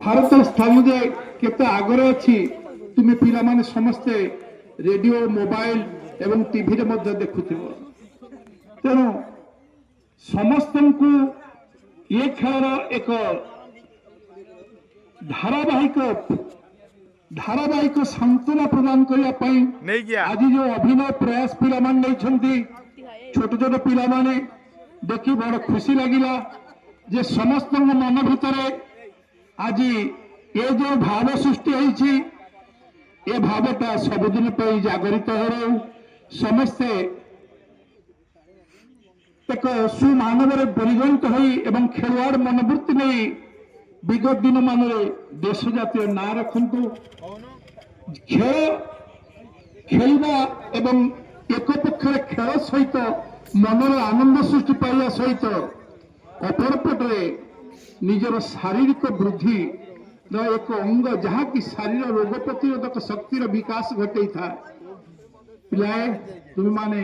भारत स्थान जे केते आगरे अछि तुमे पिला माने समस्ते रेडियो मोबाइल एवं टीवी रे मध्य देखुथिबो तेणु समस्तंकु ये खेलर एक धारावाहिक सांत्वना प्रदान करने आज जो अभिनय प्रयास पिला मान नहीं छोट छोट पिला माने देखी बड़ खुशी लगिला जे समस्त मन भितर आज ये जो भाव सृष्टि होती ए भावटा सबुदिन पर जागरित हो समस्ते एक सुमानव परिगणित हो खेलवाड़ मनोवृत्ति नहीं विगत दिन मान देश जातीय ना रखु खेल खेलवा एवं एक पक्षर खेल सहित मनर आनंद सृष्टि पाइबा सहित अपरपटे निजर शारीरिक वृद्धि एक अंग जहाँ की शारीर रोग प्रतिरोधक शक्तिर विकास घटे था पिलाए तुम माने